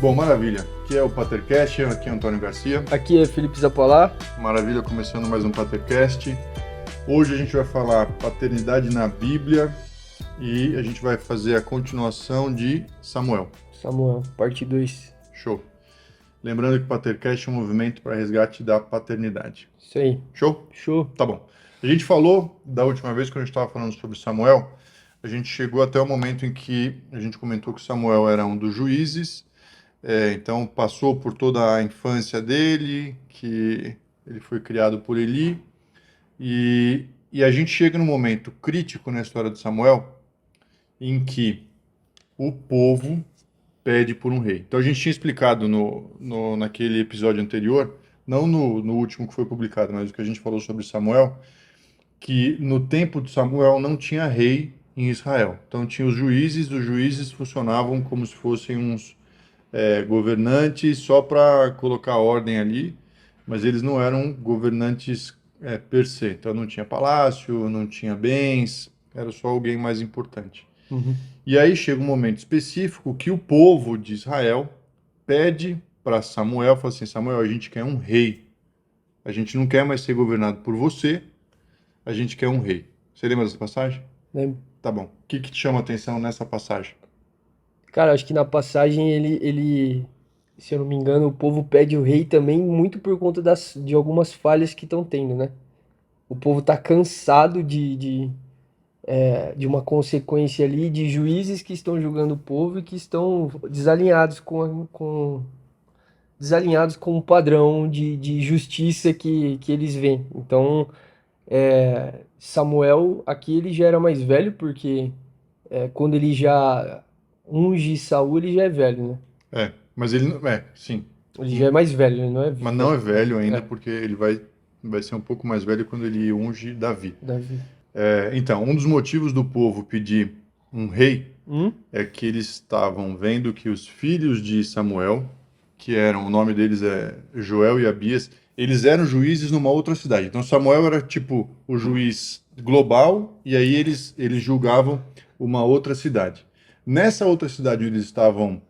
Bom, maravilha. Aqui é o Patercast, aqui é Antônio Garcia. Aqui é Felipe Zappolá. Maravilha, começando mais um Patercast. Hoje a gente vai falar paternidade na Bíblia e a gente vai fazer a continuação de Samuel. Samuel, parte 2. Show. Lembrando que o Patercast é um movimento para resgate da paternidade. Isso aí. Show? Show. Tá bom. A gente falou, da última vez que a gente estava falando sobre Samuel, a gente chegou até o momento em que a gente comentou que Samuel era um dos juízes. Então passou por toda a infância dele, que ele foi criado por Eli, e a gente chega num momento crítico na história de Samuel, em que o povo pede por um rei. Então a gente tinha explicado naquele episódio anterior, não no último que foi publicado, mas o que a gente falou sobre Samuel, que no tempo de Samuel não tinha rei em Israel. Então tinha os juízes funcionavam como se fossem uns governantes só para colocar ordem ali, mas eles não eram governantes per se. Então não tinha palácio, não tinha bens, era só alguém mais importante. Uhum. E aí chega um momento específico que o povo de Israel pede para Samuel, fala assim, Samuel, a gente quer um rei. A gente não quer mais ser governado por você, a gente quer um rei. Você lembra dessa passagem? Lembro. Tá bom. O que te chama a atenção nessa passagem? Cara, acho que na passagem se eu não me engano, o povo pede o rei também muito por conta de algumas falhas que estão tendo, né? O povo tá cansado de uma consequência ali de juízes que estão julgando o povo e que estão desalinhados desalinhados com o padrão de justiça que eles veem. Então, Samuel aqui ele já era mais velho, porque quando ele já unge Saul, ele já é velho, né? Mas ele não. Sim. Ele já é mais velho, ele não é Mas não é velho ainda, É. porque ele vai ser um pouco mais velho quando ele unge Davi. Davi. Então, um dos motivos do povo pedir um rei Hum? é que eles estavam vendo que os filhos de Samuel, o nome deles é Joel e Abias, eles eram juízes numa outra cidade. Então Samuel era tipo o juiz global e aí eles julgavam uma outra cidade. Nessa outra cidade onde eles estavam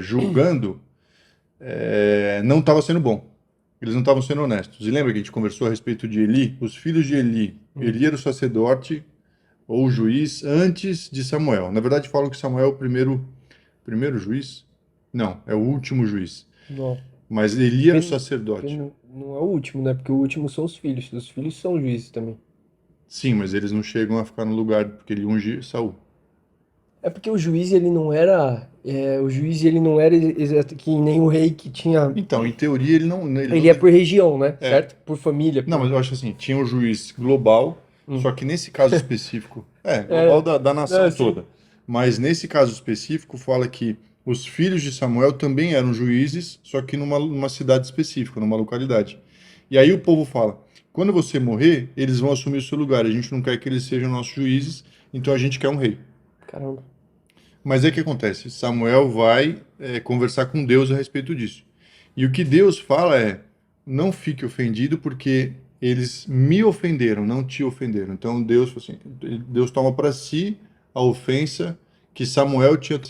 julgando, não estava sendo bom. Eles não estavam sendo honestos. E lembra que a gente conversou a respeito de Eli? Os filhos de Eli. Eli era o sacerdote ou o juiz antes de Samuel. Na verdade, falam que Samuel é o primeiro juiz? Não, é o último juiz. Não. Mas Eli era o Porque sacerdote. não é o último, né? Porque o último são os filhos. Os filhos são juízes também. Sim, mas eles não chegam a ficar no lugar, porque ele unge Saul. É porque o juiz ele não era. O juiz ele não era que nem o rei que tinha. Então, em teoria, ele não. Ele é por região, né? É. Certo? Por família. Não, mas eu acho assim, tinha um juiz global, só que nesse caso específico, global da nação sim. toda. Mas nesse caso específico, fala que os filhos de Samuel também eram juízes, só que numa cidade específica, numa localidade. E aí o povo fala, quando você morrer, eles vão assumir o seu lugar, a gente não quer que eles sejam nossos juízes, então a gente quer um rei. Caramba. Mas aí o que acontece? Samuel vai conversar com Deus a respeito disso. E o que Deus fala é, não fique ofendido porque eles me ofenderam, não te ofenderam. Então Deus toma para si a ofensa que Samuel tinha.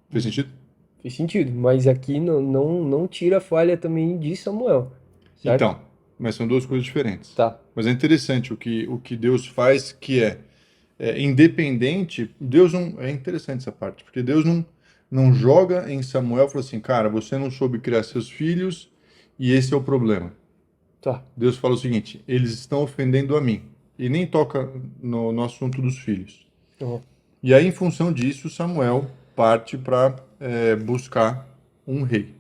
Fez sentido? Fez sentido. Mas aqui não tira a falha também de Samuel. Certo? Então, mas são duas coisas diferentes. Tá. Mas é interessante o que Deus faz, que independente. Deus não. É interessante essa parte, porque Deus não joga em Samuel e fala assim, cara, você não soube criar seus filhos e esse é o problema. Tá. Deus fala o seguinte, eles estão ofendendo a mim. E nem toca no assunto dos filhos. Uhum. E aí, em função disso, Samuel parte para buscar um rei.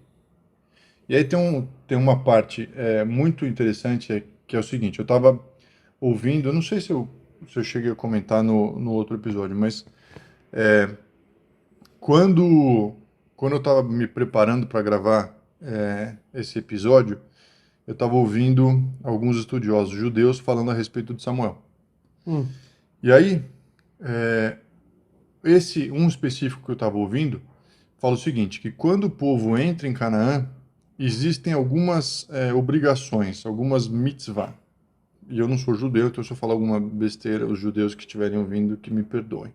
E aí tem uma parte muito interessante, que é o seguinte, eu estava ouvindo, eu não sei se eu cheguei a comentar no outro episódio, mas quando eu estava me preparando para gravar esse episódio, eu estava ouvindo alguns estudiosos judeus falando a respeito de Samuel. E aí, esse um específico que eu estava ouvindo fala o seguinte, que quando o povo entra em Canaã, existem algumas obrigações, algumas mitzvah. E eu não sou judeu, então se eu falar alguma besteira, os judeus que estiverem ouvindo, que me perdoem.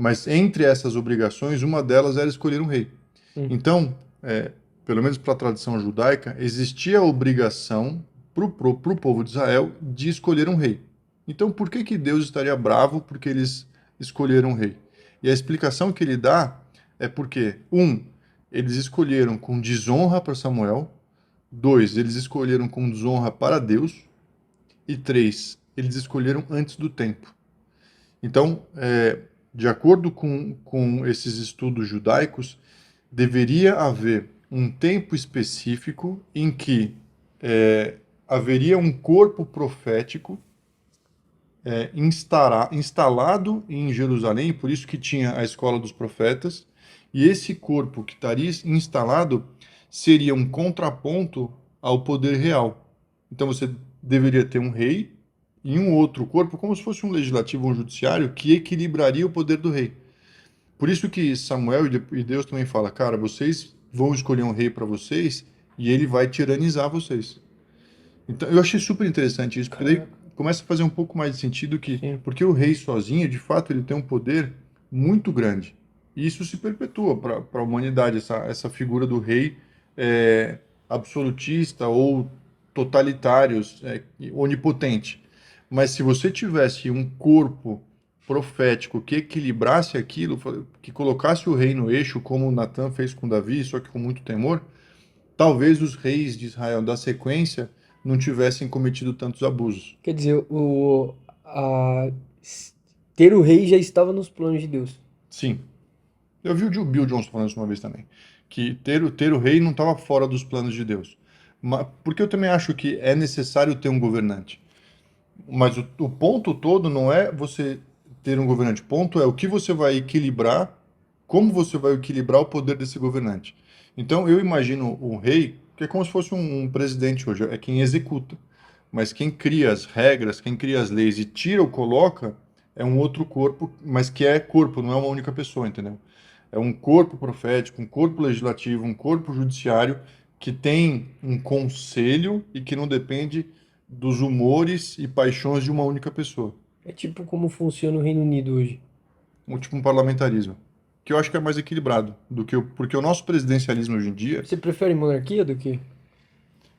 Mas entre essas obrigações, uma delas era escolher um rei. Hum. Então, pelo menos para a tradição judaica, existia a obrigação para o povo de Israel de escolher um rei. Então, por que que Deus estaria bravo porque eles escolheram um rei? E a explicação que ele dá é porque, eles escolheram com desonra para Samuel; dois, eles escolheram com desonra para Deus; e três, eles escolheram antes do tempo. Então, de acordo com esses estudos judaicos, deveria haver um tempo específico em que haveria um corpo profético instalado em Jerusalém, por isso que tinha a escola dos profetas, e esse corpo que estaria instalado seria um contraponto ao poder real. Então você deveria ter um rei e um outro corpo, como se fosse um legislativo ou um judiciário, que equilibraria o poder do rei. Por isso que Samuel e Deus também fala, cara, vocês vão escolher um rei para vocês e ele vai tiranizar vocês. Então, eu achei super interessante isso, porque daí Caraca, começa a fazer um pouco mais de sentido sim. porque o rei sozinho, de fato, ele tem um poder muito grande. E isso se perpetua para a humanidade, essa figura do rei absolutista ou totalitário, onipotente. Mas se você tivesse um corpo profético que equilibrasse aquilo, que colocasse o rei no eixo, como Natan fez com Davi, só que com muito temor, talvez os reis de Israel da sequência não tivessem cometido tantos abusos. Quer dizer, a, s- ter o rei já estava nos planos de Deus. Sim, eu vi o Bill Johnson falando isso uma vez também, que ter o rei não estava fora dos planos de Deus. Porque eu também acho que é necessário ter um governante. Mas o ponto todo não é você ter um governante. O ponto é o que você vai equilibrar, como você vai equilibrar o poder desse governante. Então, eu imagino um rei, que é como se fosse um presidente hoje, é quem executa. Mas quem cria as regras, quem cria as leis e tira ou coloca, é um outro corpo, mas que é corpo, não é uma única pessoa, entendeu? É um corpo profético, um corpo legislativo, um corpo judiciário que tem um conselho e que não depende dos humores e paixões de uma única pessoa. É tipo como funciona o Reino Unido hoje. Tipo um parlamentarismo. Que eu acho que é mais equilibrado do que porque o nosso presidencialismo hoje em dia, Você prefere monarquia do que?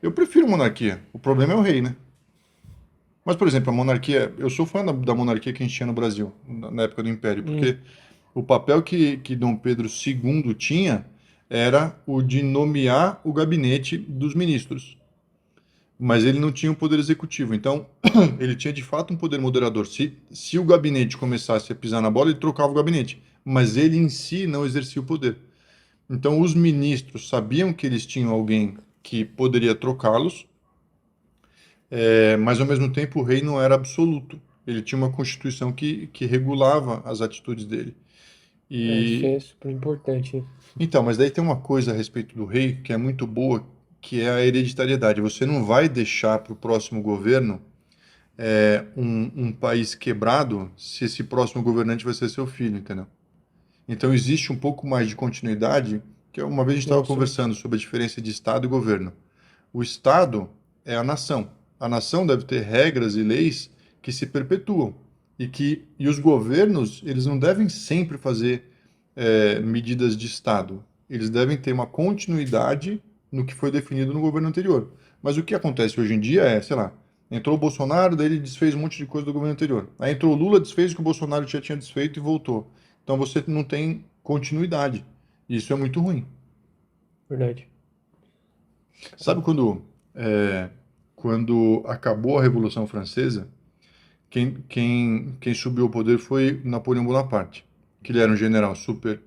eu prefiro monarquia. O problema é o rei, né? Mas, por exemplo, a monarquia, eu sou fã da monarquia que a gente tinha no Brasil, na época do Império, Hum, porque o papel que Dom Pedro II tinha era o de nomear o gabinete dos ministros. Mas ele não tinha um poder executivo. Então, ele tinha de fato um poder moderador. Se o gabinete começasse a pisar na bola, ele trocava o gabinete. Mas ele em si não exercia o poder. Então, os ministros sabiam que eles tinham alguém que poderia trocá-los, mas ao mesmo tempo o rei não era absoluto. Ele tinha uma constituição que regulava as atitudes dele. isso E é super importante. então, mas daí tem uma coisa a respeito do rei que é muito boa, que é a hereditariedade. Você não vai deixar para o próximo governo um país quebrado se esse próximo governante vai ser seu filho, entendeu? Então existe um pouco mais de continuidade, que uma vez a gente estava Nossa, conversando sobre a diferença de Estado e governo. O Estado é a nação. A nação deve ter regras e leis que se perpetuam e os governos eles não devem sempre fazer medidas de Estado. Eles devem ter uma continuidade no que foi definido no governo anterior. Mas o que acontece hoje em dia é, sei lá, entrou o Bolsonaro, daí ele desfez um monte de coisa do governo anterior. Aí entrou o Lula, desfez o que o Bolsonaro já tinha desfeito e voltou. Então você não tem continuidade. Isso é muito ruim. verdade. Sabe quando acabou a Revolução Francesa, quem subiu ao poder foi Napoleão Bonaparte, que ele era um general super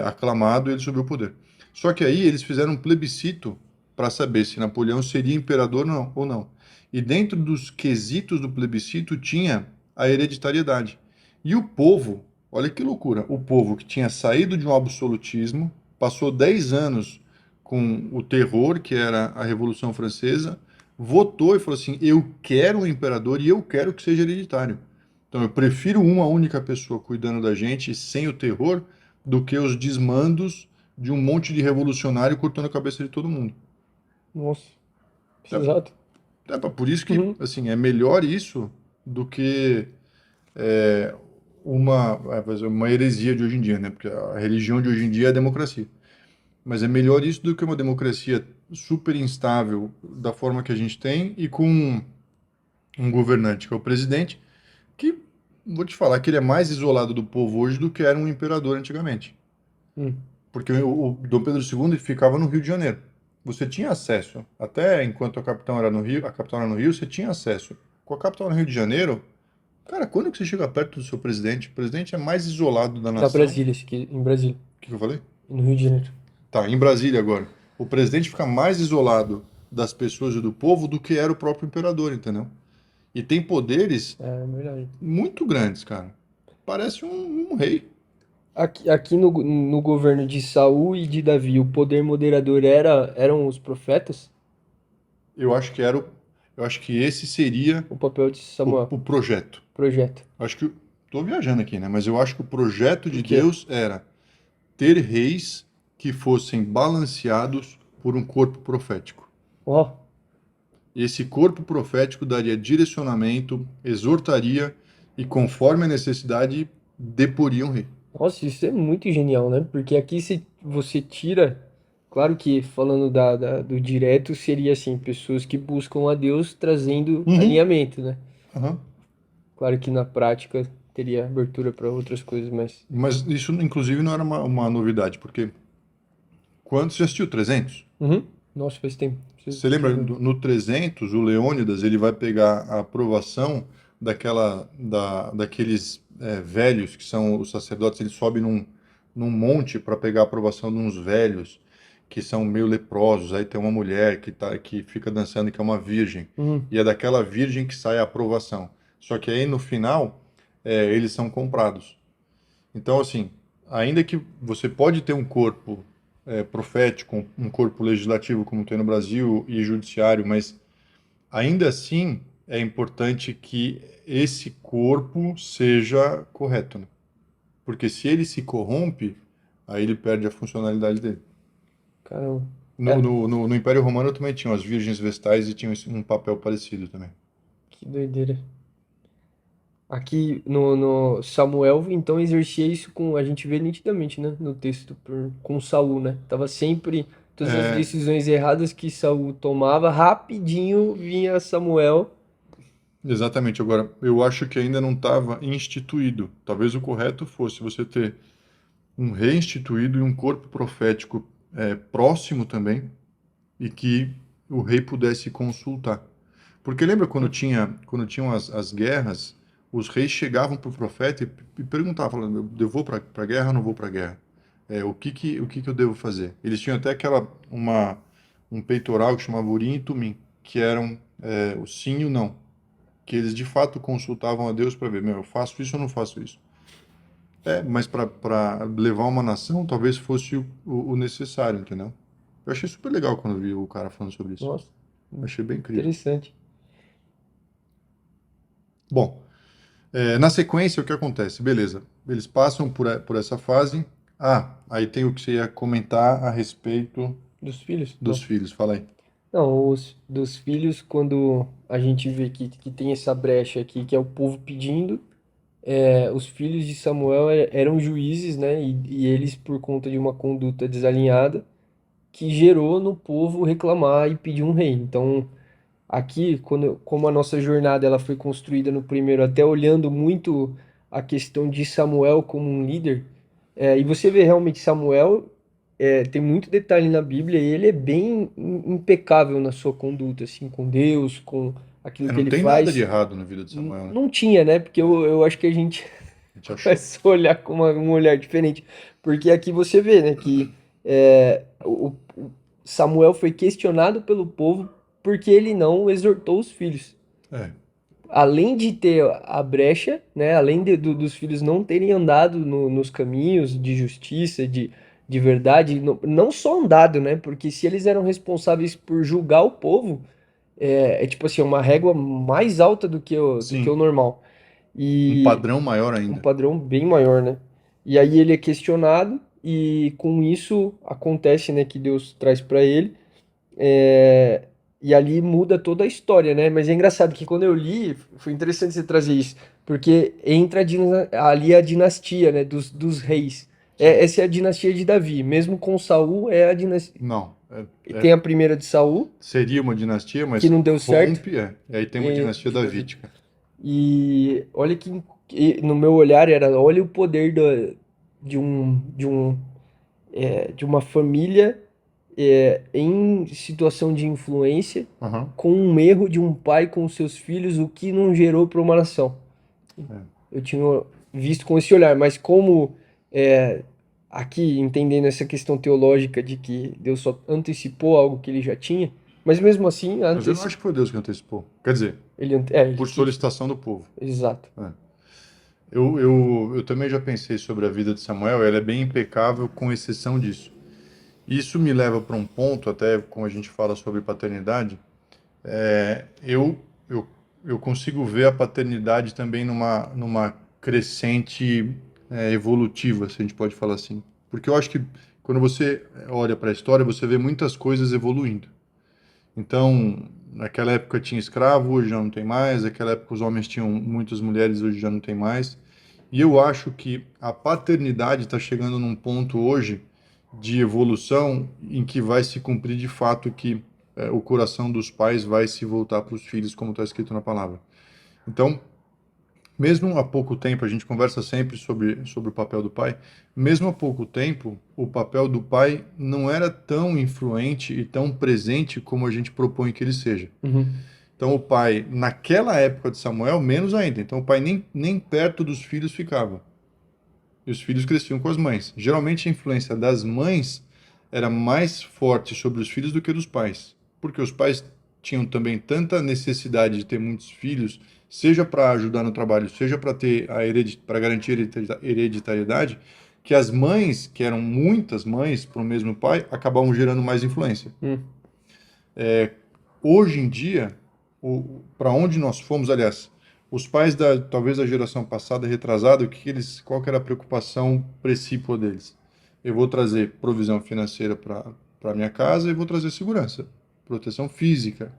aclamado e ele subiu ao poder. Só que aí eles fizeram um plebiscito para saber se Napoleão seria imperador ou não. E dentro dos quesitos do plebiscito tinha a hereditariedade. E o povo, olha que loucura, o povo que tinha saído de um absolutismo, passou 10 anos com o terror, que era a Revolução Francesa, votou e falou assim: eu quero um imperador e eu quero que seja hereditário. Então eu prefiro uma única pessoa cuidando da gente sem o terror do que os desmandos de um monte de revolucionário cortando a cabeça de todo mundo. Nossa, É, exato. por isso que Uhum. assim é melhor isso do que uma heresia de hoje em dia, né? Porque a religião de hoje em dia é a democracia. Mas é melhor isso do que uma democracia super instável da forma que a gente tem e com um governante, que é o presidente, que vou te falar que ele é mais isolado do povo hoje do que era um imperador antigamente. Hum. Porque o Dom Pedro II ficava no Rio de Janeiro. Você tinha acesso, até enquanto a capital era no Rio, você tinha acesso. Com a capital no Rio de Janeiro, cara, quando que você chega perto do seu presidente? O presidente é mais isolado da Na nação. O Brasília, esse aqui, em Brasília, que que eu falei? e no Rio de Janeiro. Tá, em Brasília agora. O presidente fica mais isolado das pessoas e do povo do que era o próprio imperador, entendeu? E tem poderes É verdade. muito grandes, cara. Parece um rei. Aqui no governo de Saul e de Davi, o poder moderador eram os profetas? Eu acho que eu acho que esse seria O papel de Samuel? o projeto. Projeto. Acho que estou viajando aqui, né? Mas eu acho que o projeto O de quê? Deus era ter reis que fossem balanceados por um corpo profético. Ó, E esse corpo profético daria direcionamento, exortaria e, conforme a necessidade, deporia um rei. nossa, isso é muito genial, né? Porque aqui se você tira, claro que falando do direto seria assim, pessoas que buscam a Deus trazendo Uhum. alinhamento, né? Aham. Claro que na prática teria abertura para outras coisas, mas Mas isso, inclusive, não era uma novidade, porque quando você assistiu 300, uhum. Nossa, faz tempo. você lembra, no 300, o Leônidas ele vai pegar a aprovação daqueles velhos, que são os sacerdotes, ele sobe num monte para pegar a aprovação de uns velhos, que são meio leprosos, aí tem uma mulher que fica dançando, que é uma virgem, Uhum. e é daquela virgem que sai a aprovação. Só que aí, no final, eles são comprados. Então, assim, ainda que você pode ter um corpo profético, um corpo legislativo como tem no Brasil e judiciário, mas ainda assim é importante que esse corpo seja correto, né? Porque se ele se corrompe, aí ele perde a funcionalidade dele. Caramba. No, É, no, no, no Império Romano também tinham as virgens vestais e tinham um papel parecido também. que doideira. Aqui no Samuel, então, exercia isso com, a gente vê nitidamente, né, no texto, com Saul, né? Tava sempre, todas as É, decisões erradas que Saul tomava, rapidinho vinha Samuel. exatamente. Agora, eu acho que ainda não estava instituído. Talvez o correto fosse você ter um rei instituído e um corpo profético próximo também, e que o rei pudesse consultar. Porque lembra quando tinham as guerras, os reis chegavam para o profeta e perguntavam, falando, eu vou para a guerra ou não vou para a guerra? O que que eu devo fazer? Eles tinham até um peitoral que chamava Urim e Tumim, que eram o sim e o não, que eles de fato consultavam a Deus para ver, meu, eu faço isso ou não faço isso? Mas para levar uma nação, talvez fosse o necessário, entendeu? Eu achei super legal quando eu vi o cara falando sobre isso. Nossa, Achei bem incrível. interessante. Bom, na sequência, o que acontece? Beleza, eles passam por essa fase. Ah, aí tem o que você ia comentar a respeito Dos filhos? dos Não. filhos. Fala aí. Não, dos filhos, quando a gente vê que tem essa brecha aqui, que é o povo pedindo, os filhos de Samuel eram juízes, né? E eles, por conta de uma conduta desalinhada, que gerou no povo reclamar e pedir um rei. Então, aqui, como a nossa jornada ela foi construída no primeiro, até olhando muito a questão de Samuel como um líder, e você vê realmente Samuel, tem muito detalhe na Bíblia e ele é bem impecável na sua conduta, assim, com Deus, com aquilo que Não ele tem nada de faz. errado na vida de Samuel, né? Não tinha, né? Porque eu acho que a gente A gente achou. começa a olhar com um olhar diferente. Porque aqui você vê, né, que o Samuel foi questionado pelo povo porque ele não exortou os filhos. É, Além de ter a brecha, né, além dos filhos não terem andado nos caminhos de justiça, de verdade, não só andado, né, porque se eles eram responsáveis por julgar o povo, é tipo assim, uma régua mais alta do que o sim, normal. um E padrão maior um ainda. padrão bem maior, né? E aí ele é questionado e com isso acontece, né, que Deus traz para ele e ali muda toda a história, né? Mas é engraçado que quando eu li, foi interessante você trazer isso. Porque entra ali a dinastia, né, dos reis. Sim. Essa é a dinastia de Davi. Mesmo com Saul, é a dinastia. Não, Tem a primeira de Saul, seria uma dinastia, que mas não deu certo, rompe, e aí tem uma e, dinastia de Davi. davídica. E olha no meu olhar era, olha o poder de uma família em situação de influência, Aham. com um erro de um pai com seus filhos, o que não gerou para uma nação. É. Eu tinha visto com esse olhar, mas como é, aqui entendendo essa questão teológica de que Deus só antecipou algo que ele já tinha, mas mesmo assim, Mas eu não acho que foi Deus que antecipou. Quer dizer, ele por quis. solicitação do povo. Exato. É. Eu também já pensei sobre a vida de Samuel, ela é bem impecável, com exceção disso. Isso me leva para um ponto, até como a gente fala sobre paternidade, é, eu, eu, eu consigo ver a paternidade também numa crescente evolutiva, se a gente pode falar assim. Porque eu acho que quando você olha para a história, você vê muitas coisas evoluindo. Então, naquela época tinha escravo, hoje já não tem mais. Naquela época os homens tinham muitas mulheres, hoje já não tem mais. E eu acho que a paternidade está chegando num ponto hoje de evolução em que vai se cumprir de fato que o coração dos pais vai se voltar para os filhos, como está escrito na palavra. Então, mesmo há pouco tempo, a gente conversa sempre sobre o papel do pai, mesmo há pouco tempo, o papel do pai não era tão influente e tão presente como a gente propõe que ele seja. Uhum. Então, o pai, naquela época de Samuel, menos ainda. Então, o pai nem perto dos filhos ficava. E os filhos cresciam com as mães. Geralmente, a influência das mães era mais forte sobre os filhos do que dos pais. Porque os pais tinham também tanta necessidade de ter muitos filhos, seja para ajudar no trabalho, seja para ter para garantir a hereditariedade, que as mães, que eram muitas mães para o mesmo pai, acabavam gerando mais influência. Hum. Hoje em dia, para onde nós fomos, aliás, os pais talvez da geração passada, retrasada, qual que era a preocupação principal deles? Eu vou trazer provisão financeira para minha casa e vou trazer segurança, proteção física.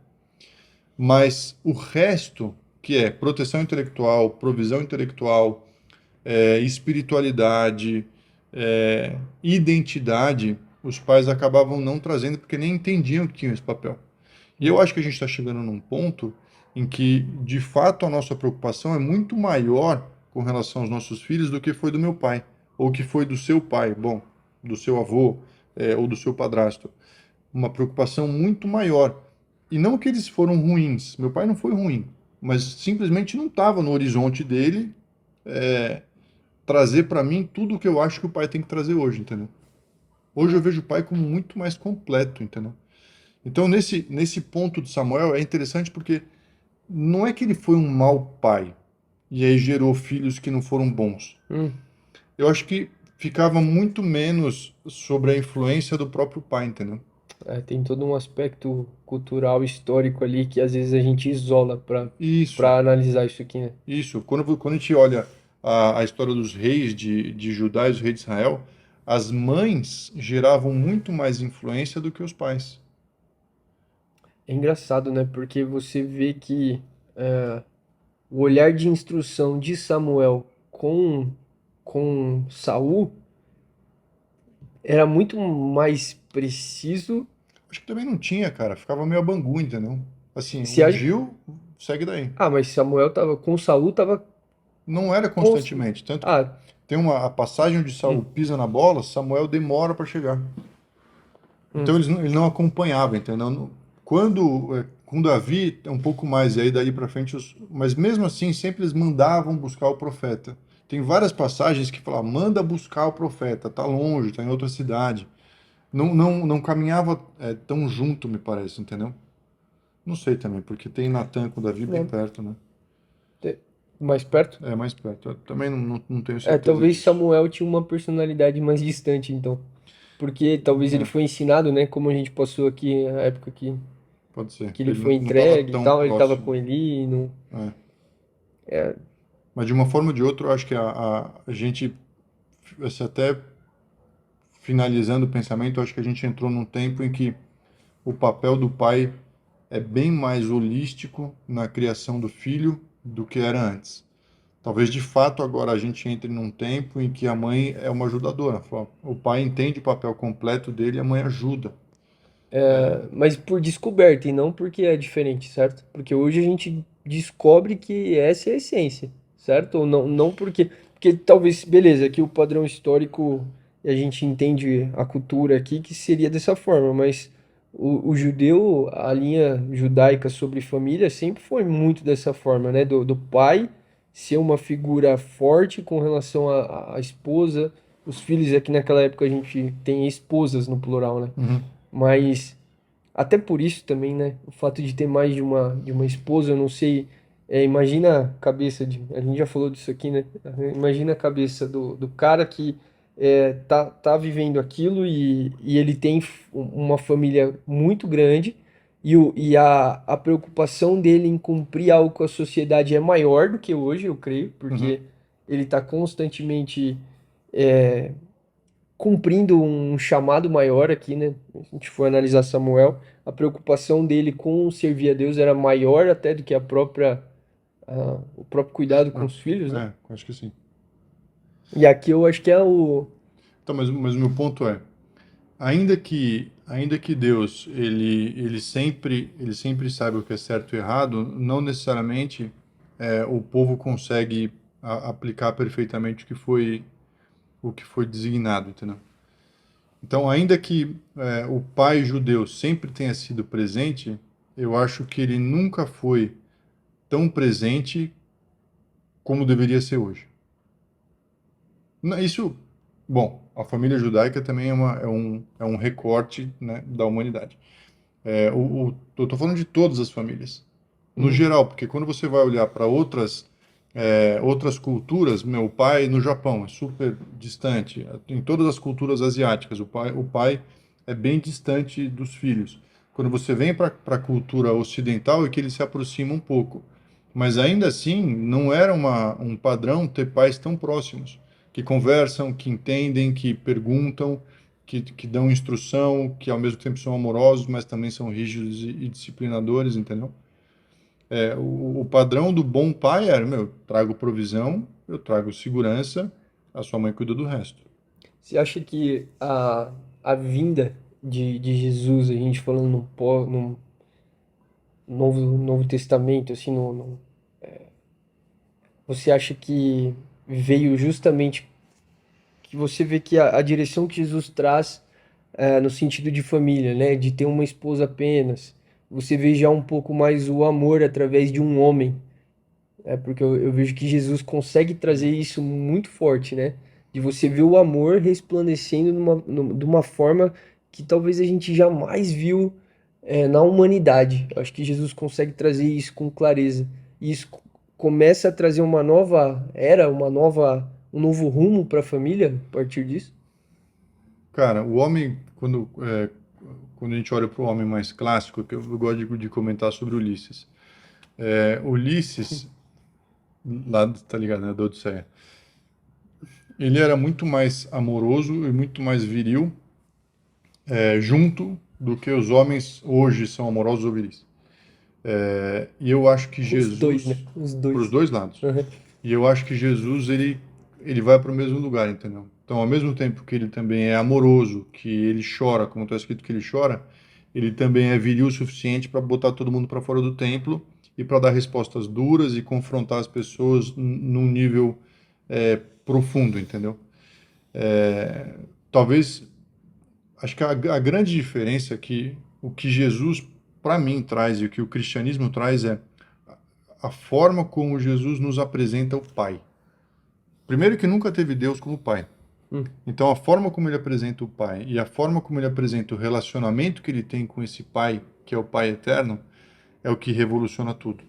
Mas o resto, que é proteção intelectual, provisão intelectual, espiritualidade, identidade, os pais acabavam não trazendo porque nem entendiam que tinham esse papel. E eu acho que a gente está chegando num ponto em que, de fato, a nossa preocupação é muito maior com relação aos nossos filhos do que foi do meu pai, ou que foi do seu pai, bom, do seu avô, ou do seu padrasto. Uma preocupação muito maior. E não que eles foram ruins, meu pai não foi ruim, mas simplesmente não estava no horizonte dele trazer para mim tudo o que eu acho que o pai tem que trazer hoje, entendeu? Hoje eu vejo o pai como muito mais completo, entendeu? Então, nesse ponto de Samuel, é interessante porque não é que ele foi um mau pai e aí gerou filhos que não foram bons. Hum. Eu acho que ficava muito menos sobre a influência do próprio pai, entendeu? Tem todo um aspecto cultural, histórico ali que às vezes a gente isola Isso, para analisar isso aqui, né? isso. Quando a gente olha a história dos reis de Judá e os reis de Israel, as mães geravam muito mais influência do que os pais. É engraçado, né? Porque você vê que o olhar de instrução de Samuel com Saul era muito mais preciso. Acho que também não tinha, cara. Ficava meio a bangu, entendeu? Assim, Se a... ungiu, segue daí. mas Samuel tava com Saul, tava Não era cons... constantemente. Tanto que Ah, tem a passagem onde Saul hum, pisa na bola, Samuel demora para chegar. Então hum. ele não acompanhava, entendeu? Quando com Davi é um pouco mais, e aí daí para frente, mas mesmo assim sempre eles mandavam buscar o profeta. Tem várias passagens que falam, manda buscar o profeta, tá longe, tá em outra cidade. Não caminhava tão junto, me parece, entendeu? Não sei também, porque tem Natan com Davi bem Não, perto, né? mais perto. É mais perto. Eu também não tenho certeza Talvez disso. Samuel tinha uma personalidade mais distante, então. Porque talvez ele É, foi ensinado, né? Como a gente passou aqui, a época pode ser. que ele Ele foi não estava entregue e tão tal, ele tava com próximo. Eli, não... É. É, Mas de uma forma ou de outra, eu acho que a gente, assim, até finalizando o pensamento, eu acho que a gente entrou num tempo em que o papel do pai é bem mais holístico na criação do filho do que era antes. Talvez de fato agora a gente entre num tempo em que a mãe é uma ajudadora. O pai entende o papel completo dele e a mãe ajuda. Mas por descoberta e não porque é diferente, certo? Porque hoje a gente descobre que essa é a essência, certo? Ou não, não porque talvez, beleza, aqui o padrão histórico e a gente entende a cultura aqui que seria dessa forma, mas o judeu, a linha judaica sobre família sempre foi muito dessa forma, né? Do pai ser uma figura forte com relação à esposa, os filhos, aqui naquela época a gente tem esposas no plural, né? Uhum. Mas até por isso também, né? O fato de ter mais de uma esposa, eu não sei. Imagina a cabeça de. A gente já falou disso aqui, né? Imagina a cabeça do cara que tá vivendo aquilo e ele tem uma família muito grande e a preocupação dele em cumprir algo com a sociedade é maior do que hoje, eu creio, Uhum. porque ele tá constantemente é, cumprindo um chamado maior aqui, né? Se a gente for analisar Samuel, a preocupação dele com servir a Deus era maior até do que o próprio cuidado com Ah, os filhos, né? acho que sim. E aqui eu acho que é o. Então, mas o meu ponto é, ainda que Deus ele sempre sabe o que é certo e errado, não necessariamente o povo consegue aplicar perfeitamente o que foi designado, entendeu? Então, ainda que o pai judeu sempre tenha sido presente, eu acho que ele nunca foi tão presente como deveria ser hoje. Isso, bom, a família judaica também é um recorte, né, da humanidade. Eu estou falando de todas as famílias, no Uhum. geral, porque quando você vai olhar para outras culturas, meu pai no Japão é super distante, em todas as culturas asiáticas, o pai é bem distante dos filhos. Quando você vem para a cultura ocidental, é que ele se aproxima um pouco. Mas ainda assim, não era um padrão ter pais tão próximos, que conversam, que entendem, que perguntam, que dão instrução, que ao mesmo tempo são amorosos, mas também são rígidos e disciplinadores, entendeu? O padrão do bom pai era, meu, eu trago provisão, eu trago segurança, a sua mãe cuida do resto. Você acha que a vinda de Jesus, a gente falando no Novo Testamento, assim, você acha que veio justamente que você vê que a direção que Jesus traz no sentido de família, né? De ter uma esposa apenas. Você vê já um pouco mais o amor através de um homem. Porque eu vejo que Jesus consegue trazer isso muito forte, né? De você ver o amor resplandecendo de uma forma que talvez a gente jamais viu na humanidade. Eu acho que Jesus consegue trazer isso com clareza. E isso começa a trazer uma nova era, um novo rumo para a família a partir disso. Cara, o homem, quando a gente olha para o homem mais clássico, que eu gosto de comentar sobre Ulisses. Ulisses, lá, tá ligado, né, da Odisseia, ele era muito mais amoroso e muito mais viril, junto, do que os homens hoje são amorosos ou viris. E eu acho que Os dois, né? Jesus, Os para os dois. dois lados, Uhum. e eu acho que Jesus, ele vai para o mesmo lugar, entendeu? Então, ao mesmo tempo que ele também é amoroso, que ele chora, como está escrito que ele chora, ele também é viril o suficiente para botar todo mundo para fora do templo e para dar respostas duras e confrontar as pessoas num nível profundo, entendeu? Talvez, acho que a grande diferença é que o que Jesus, para mim, traz e o que o cristianismo traz é a forma como Jesus nos apresenta o Pai. Primeiro que nunca teve Deus como Pai. Hum. Então, a forma como ele apresenta o Pai e a forma como ele apresenta o relacionamento que ele tem com esse Pai, que é o Pai eterno, é o que revoluciona tudo.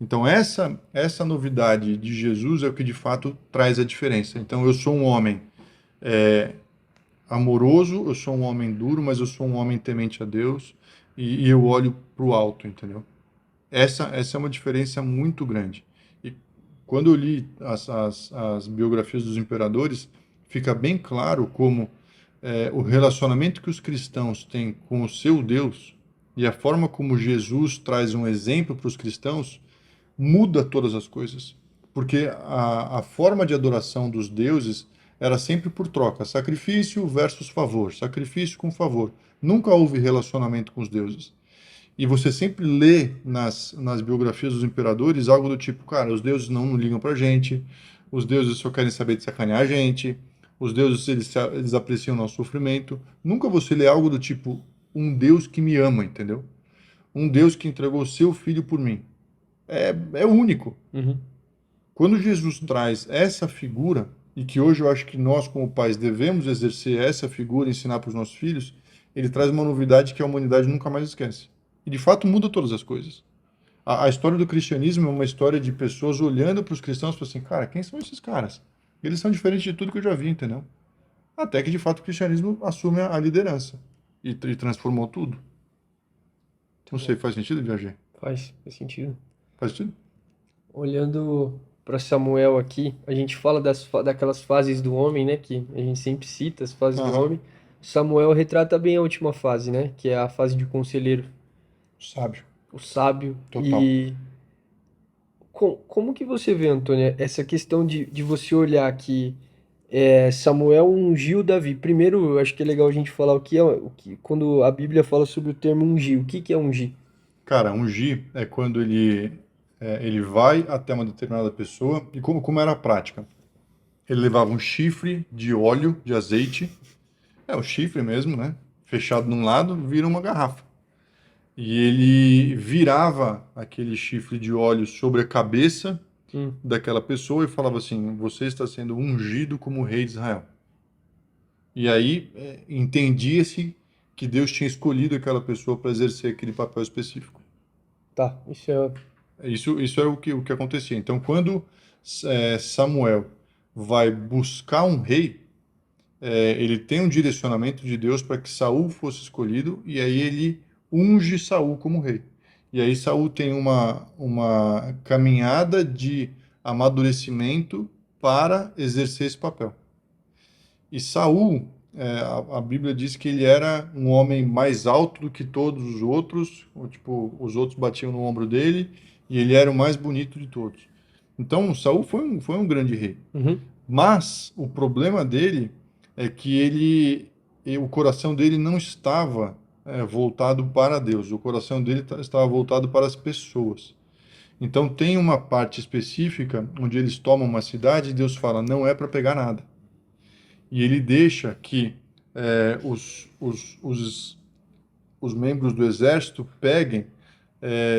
Então, essa novidade de Jesus é o que de fato traz a diferença. Então, eu sou um homem amoroso, eu sou um homem duro, mas eu sou um homem temente a Deus e eu olho para o alto, entendeu? Essa é uma diferença muito grande. E quando eu li as biografias dos imperadores, fica bem claro como o relacionamento que os cristãos têm com o seu Deus e a forma como Jesus traz um exemplo para os cristãos muda todas as coisas. porque a forma de adoração dos deuses era sempre por troca, sacrifício versus favor, sacrifício com favor. Nunca houve relacionamento com os deuses. E você sempre lê nas biografias dos imperadores algo do tipo, cara, os deuses não ligam pra gente, os deuses só querem saber de sacanear a gente, os deuses eles apreciam o nosso sofrimento. Nunca você lê algo do tipo, um Deus que me ama, entendeu? Um Deus que entregou o seu filho por mim. É único. Uhum. Quando Jesus traz essa figura, e que hoje eu acho que nós, como pais, devemos exercer essa figura e ensinar para os nossos filhos, ele traz uma novidade que a humanidade nunca mais esquece. E de fato muda todas as coisas. A história do cristianismo é uma história de pessoas olhando para os cristãos e falando assim, cara, quem são esses caras? Eles são diferentes de tudo que eu já vi, entendeu? Até que de fato o cristianismo assume a liderança e transformou tudo. Não sei, faz sentido, Viajei? Faz sentido. Faz sentido? Olhando para Samuel aqui, a gente fala daquelas fases do homem, né? Que a gente sempre cita as fases do Aham. homem. Samuel retrata bem a última fase, né? Que é a fase de conselheiro, Sábio, o sábio. total. E como que você vê, Antônia, essa questão de você olhar que Samuel ungiu Davi? Primeiro, eu acho que é legal a gente falar quando a Bíblia fala sobre o termo ungir. O que que é ungir? Cara, ungir é quando ele vai até uma determinada pessoa e como era a prática? Ele levava um chifre de óleo, de azeite, o chifre mesmo, né? Fechado num lado, vira uma garrafa. E ele virava aquele chifre de óleo sobre a cabeça Hum, daquela pessoa e falava assim: Você está sendo ungido como rei de Israel. E aí entendia-se que Deus tinha escolhido aquela pessoa para exercer aquele papel específico. tá, isso é. Isso é o que acontecia. Então, quando Samuel vai buscar um rei, ele tem um direcionamento de Deus para que Saul fosse escolhido, e aí ele unge Saul como rei. E aí Saul tem uma caminhada de amadurecimento para exercer esse papel. E Saul, a Bíblia diz que ele era um homem mais alto do que todos os outros, ou, tipo, os outros batiam no ombro dele, e ele era o mais bonito de todos. Então, Saul foi um grande rei. Uhum. Mas o problema dele é que o coração dele não estava voltado para Deus, o coração dele estava voltado para as pessoas. Então, tem uma parte específica onde eles tomam uma cidade e Deus fala: não é para pegar nada. E ele deixa que os membros do exército peguem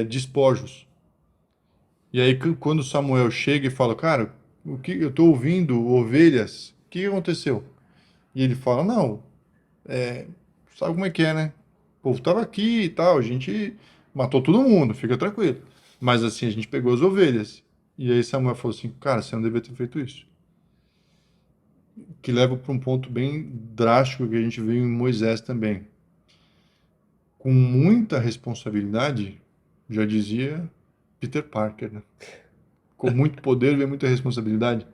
despojos. E aí, quando Samuel chega e fala, cara, o que eu estou ouvindo ovelhas, o que aconteceu? E ele fala, não, sabe como é que é, né? O povo estava aqui e tal, a gente matou todo mundo, fica tranquilo. Mas assim, a gente pegou as ovelhas. E aí Samuel falou assim, cara, você não devia ter feito isso. Que leva para um ponto bem drástico que a gente viu em Moisés também. Com muita responsabilidade, já dizia Peter Parker, né? Com muito poder vem muita responsabilidade.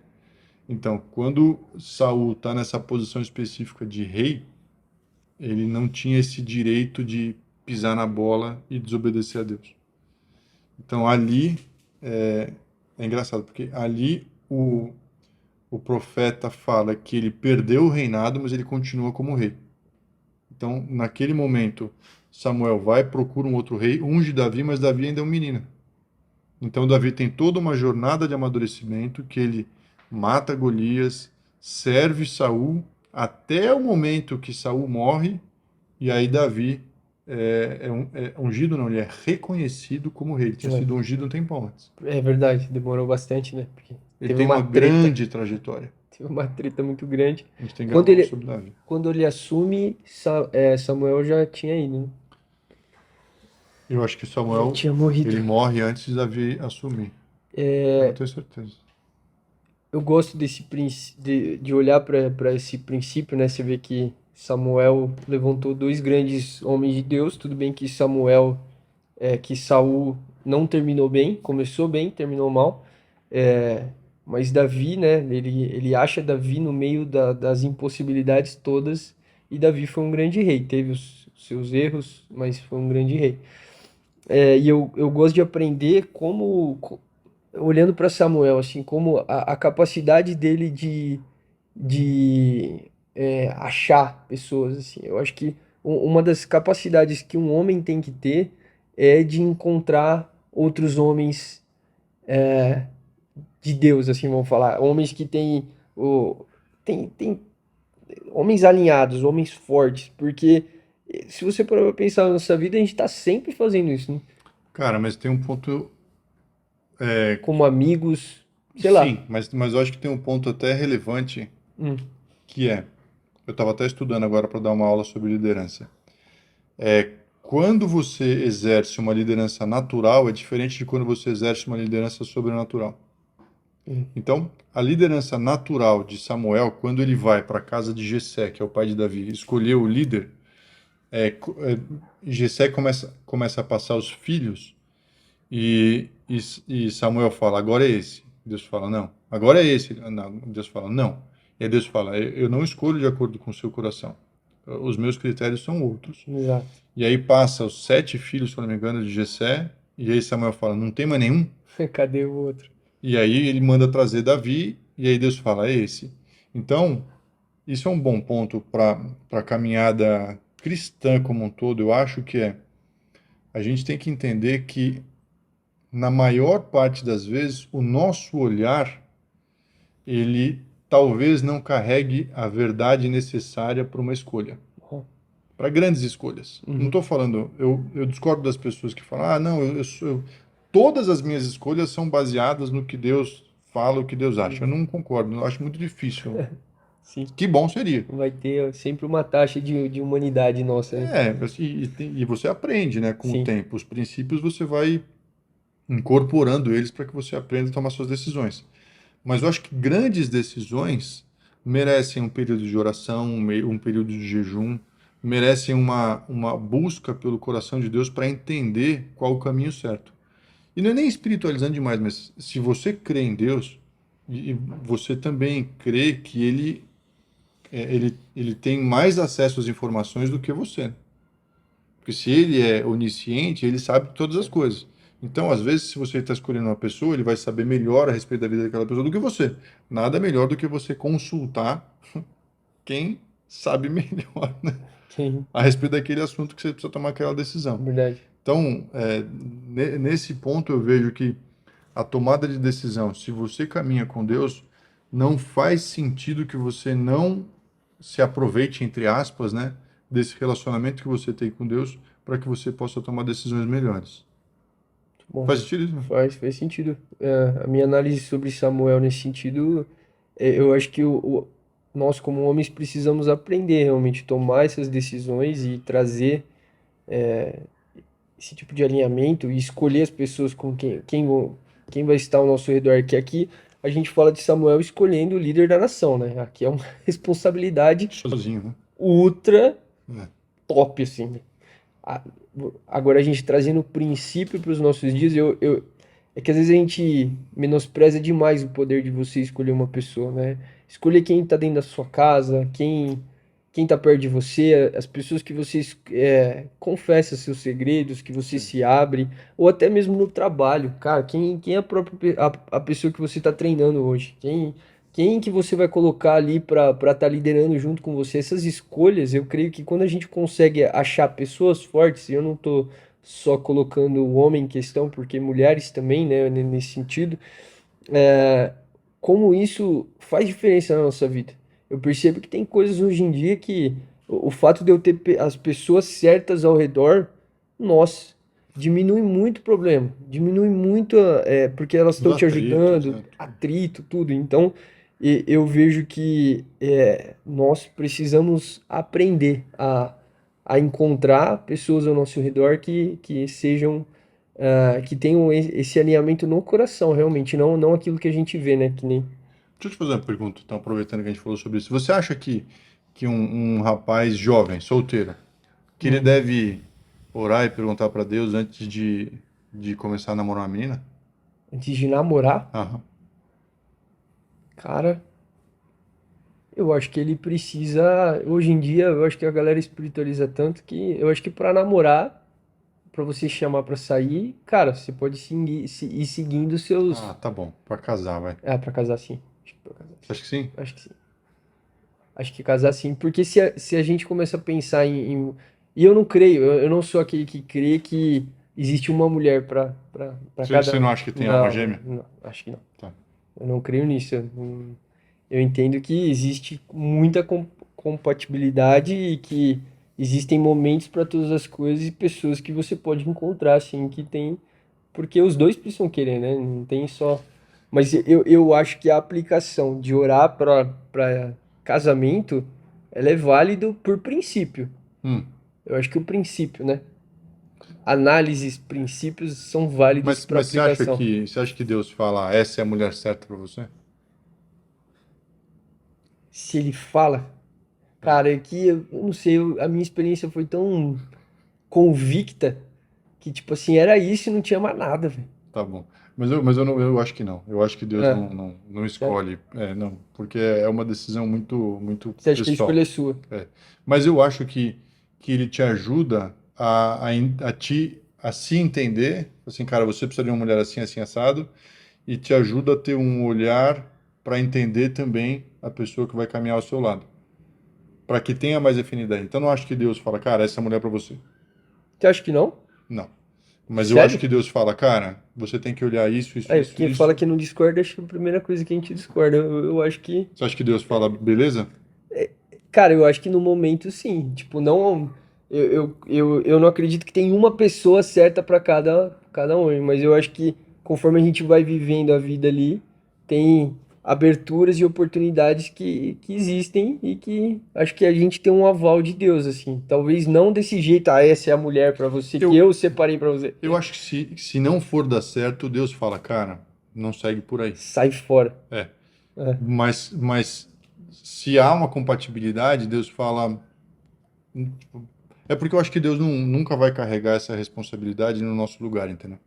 Então, quando Saul está nessa posição específica de rei, ele não tinha esse direito de pisar na bola e desobedecer a Deus. Então, ali é engraçado, porque ali o profeta fala que ele perdeu o reinado, mas ele continua como rei. Então, naquele momento, Samuel vai, procura um outro rei, unge Davi, mas Davi ainda é um menino. Então, Davi tem toda uma jornada de amadurecimento que ele mata Golias, serve Saul, até o momento que Saul morre, e aí Davi é ungido, não, ele é reconhecido como rei. Ele tinha sido ungido um tempão antes. É verdade, demorou bastante, né? Porque Ele tem uma grande trajetória. teve uma treta muito grande. A gente tem que Quando gravar algo ele, sobre Davi. quando ele assume, Samuel já tinha ido, né? Eu acho que Já Samuel, tinha morrido. ele morre antes de Davi assumir. Eu não tenho certeza. Eu gosto de olhar para esse princípio, né? Você vê que Samuel levantou dois grandes homens de Deus. Tudo bem que que Saul não terminou bem, começou bem, terminou mal. É, mas Davi, né? Ele acha Davi no meio das impossibilidades todas. E Davi foi um grande rei. Teve os seus erros, mas foi um grande rei. E eu gosto de aprender olhando para Samuel, assim, como a capacidade dele de achar pessoas, assim, eu acho que uma das capacidades que um homem tem que ter é de encontrar outros homens de Deus, assim, vamos falar, homens que têm tem homens alinhados, homens fortes, porque se você parar pra pensar na nossa vida, a gente tá sempre fazendo isso, né? Cara, mas tem um ponto. Como amigos, sei lá. Sim, mas eu acho que tem um ponto até relevante Hum, que é. Eu estava até estudando agora para dar uma aula sobre liderança. Quando você exerce uma liderança natural, é diferente de quando você exerce uma liderança sobrenatural. hum, Então, a liderança natural de Samuel, quando ele vai para a casa de Jessé, que é o pai de Davi, escolher o líder, Jessé começa a passar os filhos e Samuel fala, agora é esse. Deus fala, não. Agora é esse. Não. Deus fala, não. E aí Deus fala, eu não escolho de acordo com o seu coração. Os meus critérios são outros. exato. E aí passa os 7 filhos, se eu não me engano, de Jessé. E aí Samuel fala, não tem mais nenhum? Cadê o outro? E aí ele manda trazer Davi. E aí Deus fala, é esse. Então, isso é um bom ponto para a caminhada cristã como um todo. Eu acho que a gente tem que entender que, na maior parte das vezes, o nosso olhar, ele talvez não carregue a verdade necessária para uma escolha, Ó, para grandes escolhas. Não uhum, estou falando, eu discordo das pessoas que falam, ah, não, todas as minhas escolhas são baseadas no que Deus fala, o que Deus acha. Eu uhum. não concordo, eu acho muito difícil. Sim, Que bom seria. vai ter sempre uma taxa de humanidade nossa, né? Assim, e você aprende, né, com o Sim, tempo. Os princípios você vai incorporando eles para que você aprenda a tomar suas decisões. Mas eu acho que grandes decisões merecem um período de oração, um período de jejum, merecem uma busca pelo coração de Deus para entender qual o caminho certo. E não é nem espiritualizando demais, mas se você crê em Deus, e você também crê que ele tem mais acesso às informações do que você. Porque se ele é onisciente, ele sabe todas as sim, coisas. Então, às vezes, se você está escolhendo uma pessoa, ele vai saber melhor a respeito da vida daquela pessoa do que você. Nada melhor do que você consultar quem sabe melhor, né, sim, a respeito daquele assunto que você precisa tomar aquela decisão. verdade. Então, nesse ponto, eu vejo que a tomada de decisão, se você caminha com Deus, não faz sentido que você não se aproveite, entre aspas, né, desse relacionamento que você tem com Deus para que você possa tomar decisões melhores. Bom, Faz sentido isso? Né? faz sentido. A minha análise sobre Samuel nesse sentido, eu acho que nós, como homens, precisamos aprender realmente a tomar essas decisões e trazer esse tipo de alinhamento e escolher as pessoas com quem vai estar ao nosso redor. Que aqui a gente fala de Samuel escolhendo o líder da nação, né? Aqui é uma responsabilidade Sozinho, ultra né? top, assim, né? A- Agora a gente trazendo o princípio para os nossos dias, é que às vezes a gente menospreza demais o poder de você escolher uma pessoa, né? Escolher quem está dentro da sua casa, quem está perto de você, as pessoas que você confessa seus segredos, que você Sim. se abre, ou até mesmo no trabalho, cara, quem é a própria a pessoa que você está treinando hoje? Quem que você vai colocar ali para estar liderando junto com você? Essas escolhas, eu creio que quando a gente consegue achar pessoas fortes, e eu não estou só colocando o homem em questão, porque mulheres também, né, nesse sentido, como isso faz diferença na nossa vida. Eu percebo que tem coisas hoje em dia que o fato de eu ter as pessoas certas ao redor, nossa, diminui muito o problema, diminui muito, porque elas Os estão te atritos, ajudando, né? atrito, tudo. Então, eu vejo que nós precisamos aprender a encontrar pessoas ao nosso redor que sejam que tenham esse alinhamento no coração, realmente, não aquilo que a gente vê, né? Que nem. Deixa eu te fazer uma pergunta, então, aproveitando que a gente falou sobre isso. Você acha que um rapaz jovem, solteiro, que ele Hum, deve orar e perguntar para Deus antes de começar a namorar uma menina? antes de namorar, Aham. cara, eu acho que ele precisa. Hoje em dia, eu acho que a galera espiritualiza tanto que eu acho que pra namorar, pra você chamar pra sair, cara, você pode ir seguindo os seus. Ah, tá bom. Pra casar, vai. Ah, pra casar sim. Acho que pra casar Você sim. acha que sim? Acho que sim. Acho que casar sim. Porque se a gente começa a pensar E eu não creio, eu não sou aquele que crê que existe uma mulher pra Você cada não um. acha que tem alma Não, gêmea? não, acho que não. Tá. Eu não creio nisso. Eu entendo que existe muita compatibilidade e que existem momentos para todas as coisas e pessoas que você pode encontrar, assim, que tem. Porque os dois precisam querer, né? Não tem só. Mas eu acho que a aplicação de orar para casamento, ela é válido por princípio. Hum. Eu acho que o princípio, né? Análises, princípios são válidos para Mas aplicação. você acha que Deus fala, essa é a mulher certa pra você? Se ele fala, É, cara, é que eu não sei, a minha experiência foi tão convicta que, tipo assim, era isso e não tinha mais nada, velho. tá bom. Mas eu, não, eu acho que não. Eu acho que Deus É, não sério? escolhe. É, não, porque é uma decisão muito Você acha que a escolha é pessoal. sua? É. Mas eu acho que ele te ajuda a se entender. Assim, cara, você precisa de uma mulher assim, assim, assado. E te ajuda a ter um olhar para entender também a pessoa que vai caminhar ao seu lado. Para que tenha mais afinidade. Então, eu não acho que Deus fala, cara, essa mulher é para você. Você acha que não? Não. Mas eu acho Sério? que Deus fala, cara, você tem que olhar isso, isso, Aí, isso, quem fala isso. que não discorda, acho que é a primeira coisa que a gente discorda. Eu acho que. Você acha que Deus fala, beleza? Cara, eu acho que no momento sim. Tipo, não. Eu não acredito que tem uma pessoa certa pra cada um, mas eu acho que conforme a gente vai vivendo a vida ali, tem aberturas e oportunidades que existem e que acho que a gente tem um aval de Deus, assim. Talvez não desse jeito, ah, essa é a mulher pra você que Eu, eu separei pra você. eu acho que se não for dar certo, Deus fala, cara, não segue por aí. Sai fora. É. É, Mas se há uma compatibilidade, Deus fala. Tipo, é porque eu acho que Deus nunca vai carregar essa responsabilidade no nosso lugar, entendeu?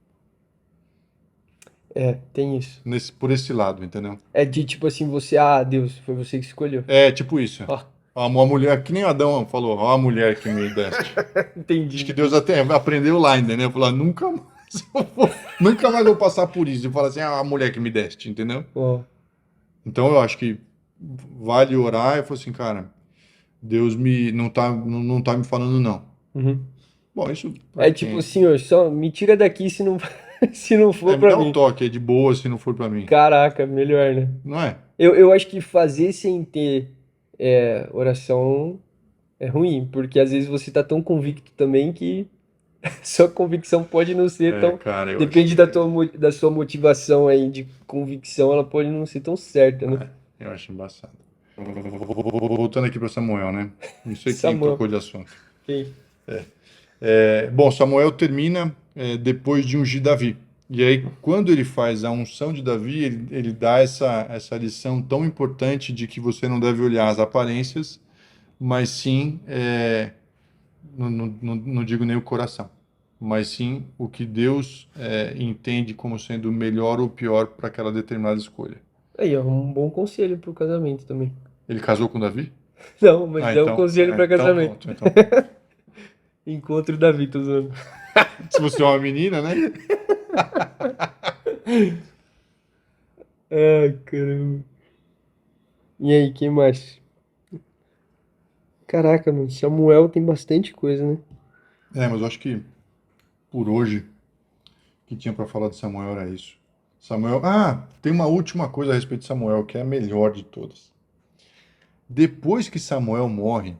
tem isso. Por esse lado, entendeu? É de tipo assim, você, ah, Deus, foi você que escolheu. É tipo isso. Ó, Uma mulher, que nem Adão falou, ó a mulher que me deste. Acho que entendi. Deus até aprendeu lá, entendeu? Falou, nunca mais vou passar por isso. E fala assim, ah, a mulher que me deste, entendeu? Ó, Então eu acho que vale orar e falar assim, cara, Deus não tá me falando não. uhum. Bom, isso pra É tipo, quem. senhor, só me tira daqui se não, se não for É, me pra dá o mim. toque aí de boa se não for pra mim. Caraca, melhor, né? Não é? Eu acho que fazer sem ter oração é ruim, porque às vezes você tá tão convicto também que sua convicção pode não ser É, tão. cara, eu acho. Depende da sua motivação aí de convicção, ela pode não ser tão certa, né? Eu acho embaçado. Voltando aqui para Samuel, né? Não sei quem Samuel. trocou de assunto. Ok. Bom, Samuel termina depois de ungir Davi. E aí, quando ele faz a unção de Davi, ele dá essa lição tão importante de que você não deve olhar as aparências, mas sim, não digo nem o coração, mas sim o que Deus entende como sendo melhor ou pior para aquela determinada escolha. Aí, ó, um bom conselho pro casamento também. Ele casou com Davi? Não, mas Ah, é um conselho pra então casamento. pronto. Então, pronto. Encontro Davi, tô zoando. Se você é uma menina, né? Ai, caramba. E aí, quem mais? Caraca, mano, Samuel tem bastante coisa, né? Mas eu acho que por hoje o que tinha para falar de Samuel era isso. Samuel. Ah, tem uma última coisa a respeito de Samuel, que é a melhor de todas. Depois que Samuel morre,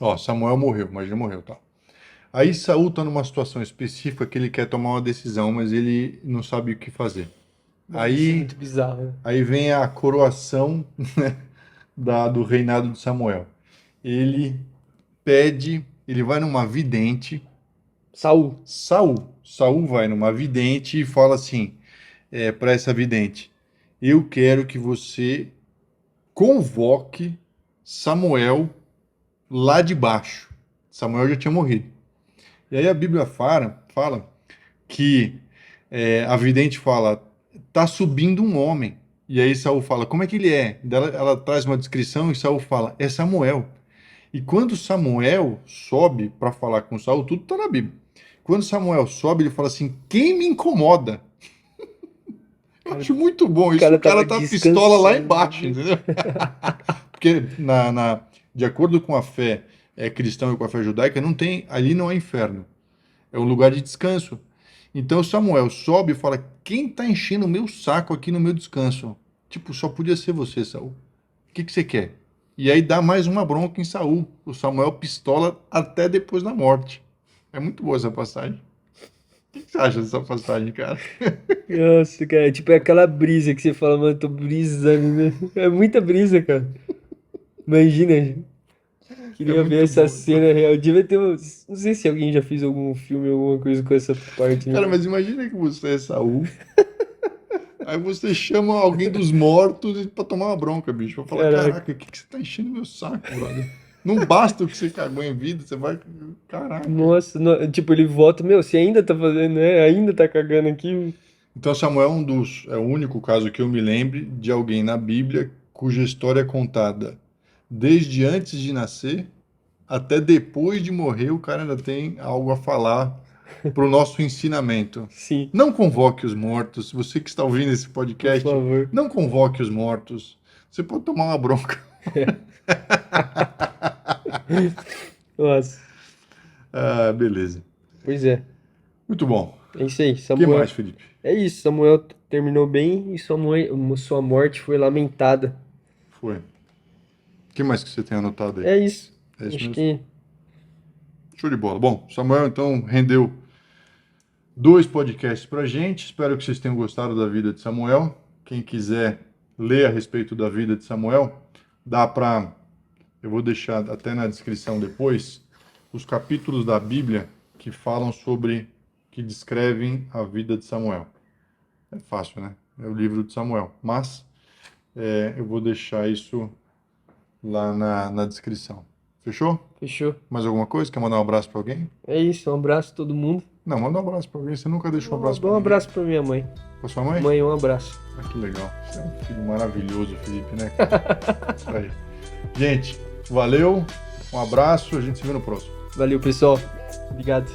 ó, Samuel morreu, mas já morreu, tá? Aí Saul tá numa situação específica que ele quer tomar uma decisão, mas ele não sabe o que fazer. Mano, isso é Aí, muito bizarro, né? aí vem a coroação, né, do reinado de Samuel. Ele ele vai numa vidente. Saul. Saul vai numa vidente e fala assim, para essa vidente: eu quero que você convoque Samuel lá de baixo. Samuel já tinha morrido. E aí a Bíblia fala que a vidente fala: tá subindo um homem. E aí Saul fala: como é que ele é? Ela traz uma descrição e Saul fala: é Samuel. E quando Samuel sobe para falar com Saul, tudo está na Bíblia. Quando Samuel sobe, ele fala assim: quem me incomoda? Eu acho muito bom isso. O cara tá pistola lá embaixo, entendeu? Porque de acordo com a fé cristã e com a fé judaica, ali não é inferno. É um lugar de descanso. Então Samuel sobe e fala: quem tá enchendo o meu saco aqui no meu descanso? Tipo, só podia ser você, Saul. O que você quer? E aí dá mais uma bronca em Saul. O Samuel pistola até depois da morte. É muito boa essa passagem. O que você acha dessa passagem, cara? Nossa, cara, tipo, é aquela brisa que você fala, mano, tô brisando, né? É muita brisa, cara. Imagina, É queria ver muito essa bom. cena real. Devia ter, não sei se alguém já fez algum filme, alguma coisa com essa parte, Cara, né? mas imagina que você é Saul. Aí você chama alguém dos mortos pra tomar uma bronca, bicho. Pra falar: Caraca. caraca, o que você tá enchendo meu saco, brother? Não basta o que você cagou em vida, você vai. Caraca. Nossa, tipo, ele volta, meu, você ainda tá fazendo, né? Ainda tá cagando aqui. Então Samuel é o único caso que eu me lembre de alguém na Bíblia cuja história é contada desde antes de nascer até depois de morrer, o cara ainda tem algo a falar para o nosso ensinamento. Sim, Não convoque os mortos. Você que está ouvindo esse por podcast, favor. não convoque os mortos. Você pode tomar uma bronca. Nossa, Ah, beleza. pois é. Muito bom. É isso aí, O que mais, Samuel. Felipe? É isso, Samuel terminou bem e sua morte foi lamentada. Foi. O que mais que você tem anotado aí? É isso. É isso Acho mesmo? que Show de bola. Bom, Samuel então rendeu 2 podcasts pra gente. Espero que vocês tenham gostado da vida de Samuel. Quem quiser ler a respeito da vida de Samuel, dá para. Eu vou deixar até na descrição depois os capítulos da Bíblia que falam sobre, que descrevem a vida de Samuel. É fácil, né? É o livro de Samuel. Mas eu vou deixar isso lá na descrição. Fechou? fechou. Mais alguma coisa? Quer mandar um abraço para alguém? É isso, um abraço a todo mundo. Não, manda um abraço para alguém. Você nunca deixou um abraço Dá para um ninguém. abraço pra minha mãe. Para sua mãe? Mãe, um abraço. Ah, que legal. Você é um filho maravilhoso, Felipe, né? Isso aí. Gente, valeu. Um abraço. A gente se vê no próximo. Valeu, pessoal. Obrigado.